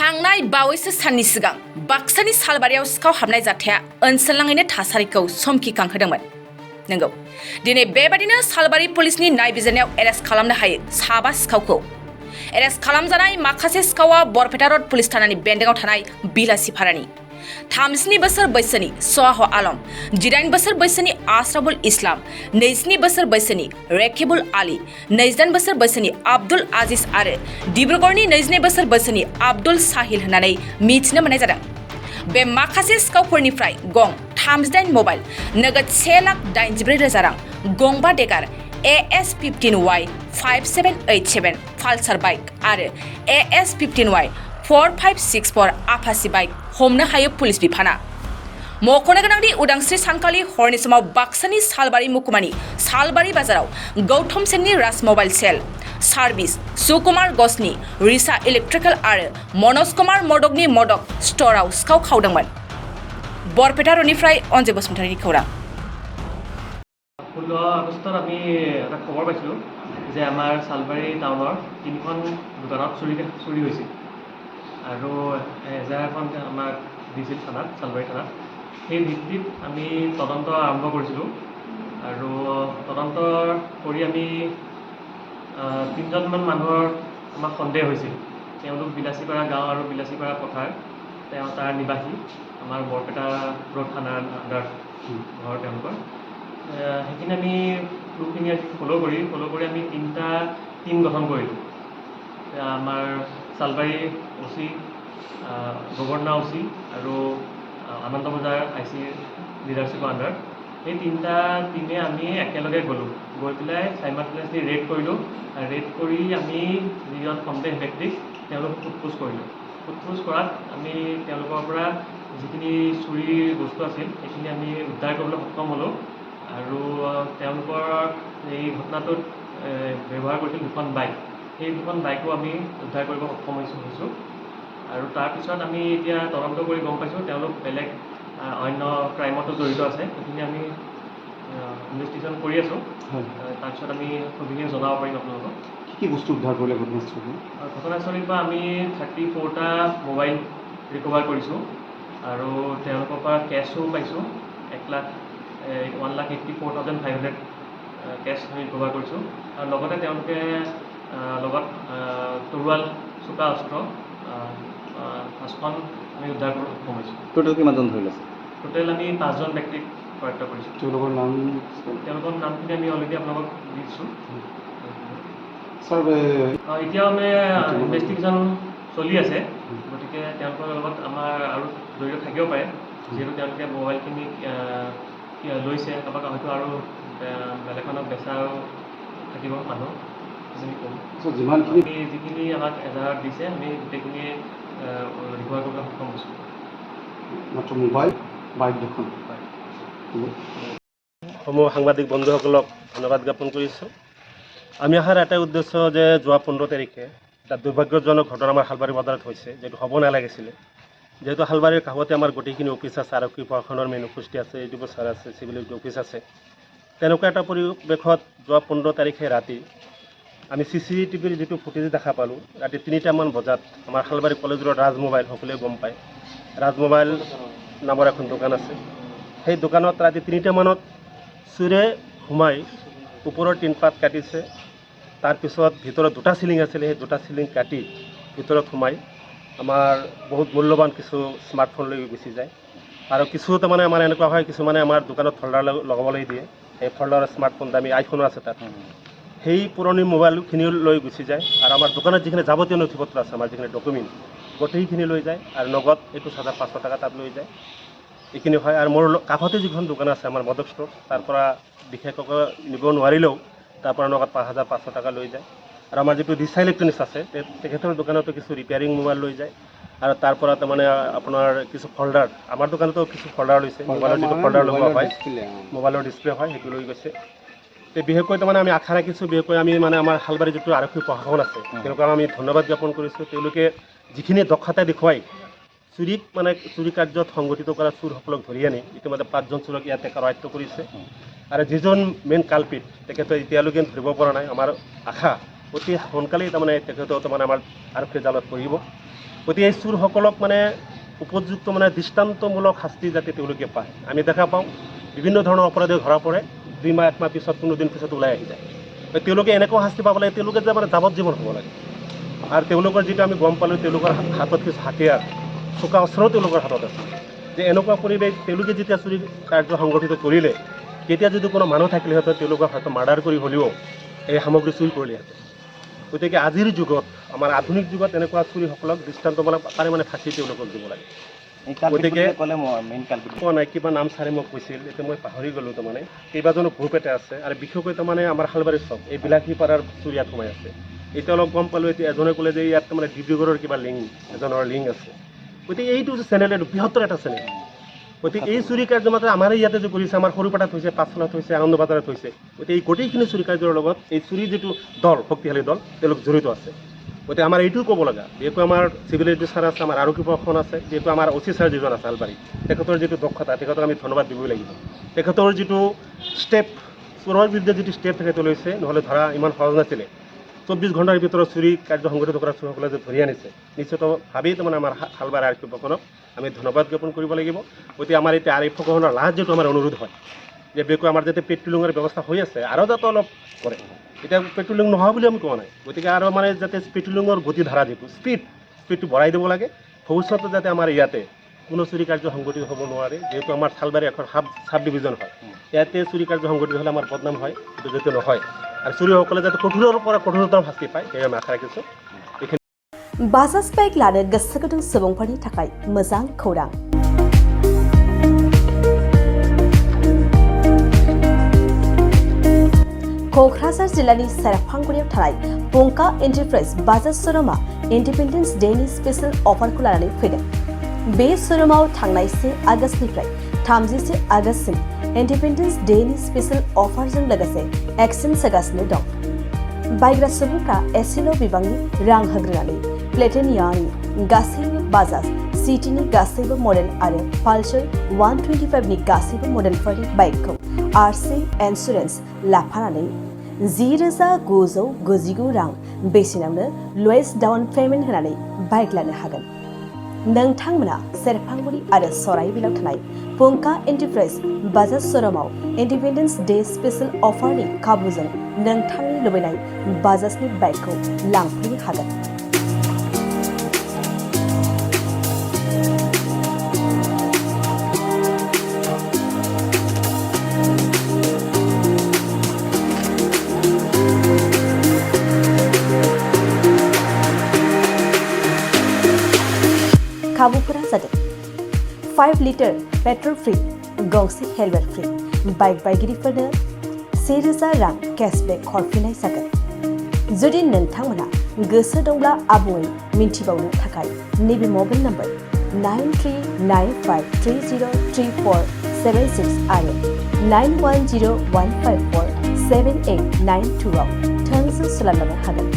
थांनाय बावैसो साननि सिगां बाक्सानि सालबारियाव सिखाव हाबनाय जाथाया ओनसोलनाङैनो थासारिखौ समखिखांहोदोंमोन। नंगौ, दिनै बेबादिनो सालबारि पुलिसनि नायबिजिरनायाव एरेस्ट खालामनो हायो 7 सिखावखौ। एरेस्ट खालामजानाय माखासे सिखावा बरपेटा रड पुलिस थानानि बेन्दोंआव थानाय बिलासिपारानि 39 बोसोर बैसोनि स'आह आलम, 18 बोसोर बैसोनि आशराफुल इस्लाम, 22 बोसोर बैसोनि रेकिबुल आली, 29 बोसोर बैसोनि आब्दुल आजिज आरो डिब्रुगड़नि 22 बोसोर बैसोनि आब्दुल साहिल होननानै मिथिनो मोननाय जादों। बे माखासे सिखावफोरनिफ्राय गं 38 मबाइल, नोगोद 1,87,000 रां, गंबा डेगार AS15Y 5787 पालसार बाइक आरो AS15Y 4564 आपाची बाइक हमनो हायो पुलिस बिफाना। मख'नो गोनांदि उदांस्रि सानखालि हरनि समाव बाक्सानि सालबारि महकुमानि सालबारि बाजाराव गौतम सेननि राज मबाइल सेल सार्भिस, सुकुमार गजनि रिसा इलेक्ट्रिकेल आरो मनज कुमार मदकनि मदक स्ट'रआव सिखाव खावदोंमोन। बरपेटा रडनिफ्राय अनजय बसुमतारीनि खौरां। 16 আগষ্টত আমি এটা খবৰ পাইছিলোঁ যে আমাৰ সালবাৰী টাউনৰ 3খন দোকানত চুৰি হৈছিল আৰু এজাহাৰ এখন আমাক দিছিল থানাত, সালবাৰী থানাত। সেই ভিত্তিত আমি তদন্ত আৰম্ভ কৰিছিলোঁ আৰু তদন্ত কৰি আমি 3জনমান মানুহৰ আমাক সন্দেহ হৈছিল। তেওঁলোক বিলাসীপাৰা গাঁও আৰু বিলাসীপাৰা পথাৰ, তাৰ নিবাসী, আমাৰ বৰপেটা ৰড থানাৰ আণ্ডাৰত ঘৰ তেওঁলোকৰ। সেইখিনি আমি ক্লুখিনি ফ'ল' কৰি আমি 3টা টিম গঠন কৰিলোঁ। আমাৰ সালবাৰী OC, গগৰ্ণা OC আৰু আনন্দ বজাৰ IC লিডাৰশ্বিপৰ আণ্ডাৰত এই 3টা টিমে আমি একেলগে গ'লোঁ, গৈ পেলাই চাইমালটেনিয়াছলি ৰেড কৰিলোঁ। ৰেড কৰি আমি যিজন সন্দেহ ব্যক্তিক তেওঁলোকক সোধপোছ কৰিলোঁ। সোধপোছ কৰাত আমি তেওঁলোকৰ পৰা যিখিনি চুৰিৰ বস্তু আছিল সেইখিনি আমি উদ্ধাৰ কৰিবলৈ সক্ষম হ'লোঁ আৰু তেওঁলোকৰ এই ঘটনাটোত ব্যৱহাৰ কৰিছিল 2খন বাইক। সেই 2খন বাইকো আমি উদ্ধাৰ কৰিব সক্ষম হৈছোঁ আৰু তাৰপিছত আমি এতিয়া তদন্ত কৰি গম পাইছোঁ তেওঁলোক বেলেগ অন্য ক্ৰাইমতো জড়িত আছে। সেইখিনি আমি ইনভেষ্টিগেশ্যন কৰি আছোঁ। তাৰপিছত আমি সবিশেষ জনাব পাৰিম আপোনালোকক। কি বস্তু উদ্ধাৰ কৰিলে ঘটনাস্থলীত? ঘটনাস্থলীৰ পৰা আমি 34টা মোবাইল ৰিকভাৰ কৰিছোঁ আৰু তেওঁলোকৰ পৰা কেছো পাইছোঁ 1,84,500 কেছ আমি ৰিকভাৰ কৰিছোঁ আৰু লগতে তেওঁলোকে লগত তৰোৱাল, চোকা অস্ত্ৰ 5খন আমি উদ্ধাৰ কৰিব সক্ষম হৈছোঁ। টোটেল কিমানজন ধৰিলে? টোটেল আমি 5জন ব্যক্তিক কৰায়ত্ব কৰিছোঁ। তেওঁলোকৰ নামখিনি আমি অলৰেডি আপোনালোকক দিছোঁ। ছাৰ, এতিয়াও আমি ইনভেষ্টিগেশ্যন চলি আছে, গতিকে তেওঁলোকৰ লগত আমাৰ আৰু জড়িত থাকিব পাৰে, যিহেতু তেওঁলোকে মোবাইলখিনি লৈছে, কাৰোবাক হয়তো আৰু বেলেগ মানুহক বেচাও থাকিব মানুহ। সেইখিনি ক'ম। যিখিনি আমাক এজাহাৰত দিছে আমি গোটেইখিনি ৰিকভাৰ কৰিবলৈ সক্ষম হৈছোঁ। মাত্ৰ মোবাইল, বাইক 2খন। সমূহ সাংবাদিক বন্ধুসকলক ধন্যবাদ জ্ঞাপন কৰিছোঁ। আমি অহাৰ এটাই উদ্দেশ্য যে যোৱা 15 তাৰিখে এটা দুৰ্ভাগ্যজনক ঘটনা আমাৰ সালবাৰী বজাৰত হৈছে, যিটো হ'ব নালাগিছিলে। যিহেতু সালবাৰীৰ কাষতে আমাৰ গোটেইখিনি অফিচ আছে, আৰক্ষী প্ৰশাসনৰ মেইন অফিচটি আছে, ADO ছাৰ আছে, চিভিল অফিচ আছে। তেনেকুৱা এটা পৰিৱেশত যোৱা 15 তাৰিখে ৰাতি আমি CCTVৰ যিটো ফুটেজ দেখা পালোঁ, ৰাতি 3টামান বজাত আমাৰ সালবাৰী কলেজ ৰোড ৰাজ মোবাইল, সকলোৱে গম পায়, ৰাজ মোবাইল নামৰ এখন দোকান আছে। সেই দোকানত ৰাতি 3টামানত চোৰে সোমাই ওপৰৰ টিনপাত কাটিছে। তাৰপিছত ভিতৰত 2টা চিলিং আছিলে, সেই 2টা চিলিং কাটি ভিতৰত সোমাই আমাৰ বহুত মূল্যৱান কিছু স্মাৰ্টফোন লৈ গুচি যায়। আৰু কিছু তাৰমানে আমাৰ এনেকুৱা হয়, কিছুমানে আমাৰ দোকানত ফল্ডাৰ লগাবলৈ দিয়ে, সেই ফল্ডাৰৰ স্মাৰ্টফোন দামী আইফোনো আছে তাত, সেই পুৰণি মোবাইলখিনিও লৈ গুচি যায়। আৰু আমাৰ দোকানত যিখিনি যাৱতীয় নথিপত্ৰ আছে, আমাৰ যিখিনি ডকুমেণ্ট, গোটেইখিনি লৈ যায় আৰু নগদ 21,500 টকা তাত লৈ যায়। এইখিনি হয়। আৰু মোৰ কাষতে যিখন দোকান আছে আমাৰ মদক ষ্ট'ৰ, তাৰ পৰা বিশেষকৈ নিব নোৱাৰিলেও তাৰ পৰা নগদ 5,500 টকা লৈ যায়। আৰু আমাৰ যিটো দিশা ইলেক্ট্ৰনিক্স আছে, তেখেতৰ দোকানতো কিছু ৰিপেয়াৰিং মোবাইল লৈ যায় আৰু তাৰ পৰা তাৰমানে আপোনাৰ কিছু ফল্ডাৰ, আমাৰ দোকানতো কিছু ফল্ডাৰ লৈছে, মোবাইলৰ যিটো ফল্ডাৰ লগোৱা হয়, মোবাইলৰ ডিছপ্লে হয়, সেইটো লৈ গৈছে। বিশেষকৈ তাৰমানে আমি আশা ৰাখিছোঁ, বিশেষকৈ আমি মানে আমাৰ সালবাৰী যিটো আৰক্ষী প্ৰশাসন আছে, তেওঁলোকক আমি ধন্যবাদ জ্ঞাপন কৰিছোঁ। তেওঁলোকে যিখিনি দক্ষতা দেখুৱাই চুৰি কাৰ্যত সংগঠিত কৰা চোৰসকলক ধৰি আনি ইতিমধ্যে 5জন চোৰক ইয়াতে কৰায়ত্ব কৰিছে। আৰু যিজন মেইন কালপিট তেখেতে এতিয়ালৈকে ধৰিব পৰা নাই। আমাৰ আশা অতি সোনকালেই তাৰমানে তেখেতেও তাৰমানে আমাৰ আৰক্ষীৰ জালত পৰিব। গতিকে এই চোৰসকলক মানে উপযুক্ত মানে দৃষ্টান্তমূলক শাস্তি যাতে তেওঁলোকে পায়। আমি দেখা পাওঁ বিভিন্ন ধৰণৰ অপৰাধী ধৰা পৰে, 2 মাহ 1 মাহ পিছত 15 দিন পিছত ওলাই আহি যায়। তেওঁলোকে এনেকুৱা শাস্তি পাব লাগে, তেওঁলোকে যে মানে যাৱজ্জীৱন হ'ব লাগে। আৰু তেওঁলোকৰ যিটো আমি গম পালোঁ, তেওঁলোকৰ হাতত কিছু হাতিয়াৰ, চোকা অস্ত্ৰও তেওঁলোকৰ হাতত আছে। যে এনেকুৱা পৰিৱেশ তেওঁলোকে যেতিয়া চুৰি কাৰ্য সংগঠিত কৰিলে, তেতিয়া যদি কোনো মানুহ থাকিলেহেঁতেন তেওঁলোকক হয়তো মাৰ্ডাৰ কৰি হ'লেও এই সামগ্ৰী চুৰি কৰিলেহেঁতেন। গতিকে আজিৰ যুগত, আমাৰ আধুনিক যুগত এনেকুৱা চুৰিসকলক দৃষ্টান্তমূলক পালে মানে ফাঁচি তেওঁলোকক দিব লাগে। গতিকে কোৱা নাই, কিবা নাম ছাৰে মোক কৈছিল, এতিয়া মই পাহৰি গ'লোঁ। তাৰমানে কেইবাজনো গ্ৰুপ এটা আছে, আৰু বিশেষকৈ তাৰমানে আমাৰ শালবাৰী চব এই বিলাসীপাৰাৰ চুৰি ইয়াত সোমাই আছে। এতিয়া অলপ গম পালোঁ, এতিয়া এজনে ক'লে যে ইয়াত তাৰমানে ডিব্ৰুগড়ৰ কিবা এজনৰ লিংক আছে। গতিকে এইটো চেনেল, এইটো বৃহত্তৰ এটা চেনেল। গতিকে এই চুৰি কাৰ্য মাত্ৰ আমাৰ ইয়াতে যে কৰিছে, আমাৰ সৰুপাটাত হৈছে, পাঠশালাত হৈছে, আনন্দ বাজাৰত হৈছে। গতিকে এই গোটেইখিনি চুৰি কাৰ্যৰ লগত এই চুৰি যিটো দল, শক্তিশালী দল, তেওঁলোক জড়িত আছে। গতিকে আমাৰ এইটোও ক'ব লগা, যিহেতু আমাৰ চিভিল এডিটৰ ছাৰ আছে, আমাৰ আৰক্ষী প্ৰশাসন আছে, যিহেতু আমাৰ অচি ছাৰ যিজন আছে শালবাৰী, তেখেতৰ যিটো দক্ষতা, তেখেতক আমি ধন্যবাদ দিবই লাগিব। তেখেতৰ যিটো ষ্টেপ, চোৰৰ বিৰুদ্ধে যিটো ষ্টেপ তেখেতে লৈছে, নহ'লে ধৰা ইমান সহজ নাছিলে। 24 ঘণ্টাৰ ভিতৰত চুৰি কাৰ্য সংঘটিত কৰা চোৰসকলে যে ধৰি আনিছে, নিশ্চিতভাৱেই তাৰমানে আমাৰ শালবাৰী আৰক্ষী প্ৰশাসনক আমি ধন্যবাদ জ্ঞাপন কৰিব লাগিব। গতিকে আমাৰ এতিয়া আৰক্ষী প্ৰশাসনৰ লাষ্ট যিটো আমাৰ অনুৰোধ হয়, যে বিশেষকৈ আমাৰ যাতে পেট্ৰলিঙৰ ব্যৱস্থা হৈ আছে, আৰু যাতে অলপ কৰে। এতিয়া পেট্ৰলিং নোহোৱা বুলি আমি কোৱা নাই। গতিকে আৰু মানে যাতে পেট্ৰলিঙৰ গতিধাৰা যিটো স্পীডটো বঢ়াই দিব লাগে। ভৱিষ্যতে যাতে আমাৰ ইয়াতে কোনো চুৰি কাৰ্য সংঘটিত হ'ব নোৱাৰে। যিহেতু আমাৰ শালবাৰী এখন সাব ডিভিজন হয়, ইয়াতে চুৰি কাৰ্য সংঘটিত হ'লে আমাৰ বদনাম হয়, সেইটো যাতে নহয়। আৰু চুৰিসকলে যাতে কঠোৰৰ পৰা কঠোৰতম শাস্তি পায়, সেয়ে আমি আশা ৰাখিছোঁ। बाजाज बाइक लानो गोसो गुदुं सुबुंफोरनि थाखाय मोजां खौरां। क'क्राझार जिल्लानि सेरफांगुरियाव थानाय पंका एन्टारप्राइज बाजाज श'रुमआ इन्डिपेन्डेन्स डेनि स्पेशल अफारखौ लानानै फैदों। बे श'रुमाव थांनाय 1 आगस्तनिफ्राय 31 आगस्तसिम इन्डिपेन्डेन्स डेनि स्पेशल अफारजों लोगोसे एक्सचेन्ज होगासिनो दं। बायग्रा सुबुंफ्रा एसेल' बिबांनि रां होग्रोनानै प्लेटिनियानि गासैबो बाजाज सिटीनि गासैबो मडेल आरो पालसार 125नि गासैबो मडेलफोरनि बाइकखौ आरसि इन्सुरेन्स लाफानानै 10,999 रां बेसेनावनो लवेस्ट डाउन पेमेन्ट होनानै बाइक लानो हागोन। नोंथांमोना सेरफांगुरि आरो सराइबिलाव थानाय पंका एन्टारप्राइज बाजाज श'रुमाव इन्डिपेन्डेन्स डे स्पेशल अफारनि खाबुजों नोंथांनि लुबैनाय बाजाजनि बाइकखौ लांफैनो हागोन। खाबुफोरा जादों 5 लिटार पेट्रल फ्री, गंसे हेलमेट फ्री, बाइक बायगिरिफोरनो 1,000 रां केशबेक हरफिननाय जागोन। जुदि नोंथांमोना गोसो दंब्ला आबुङै मिन्थिबावनो थाखाय नैबे मबाइल नम्बर 9395303476 आरो 9101547892 आव थोंजों सोलायनो हागोन।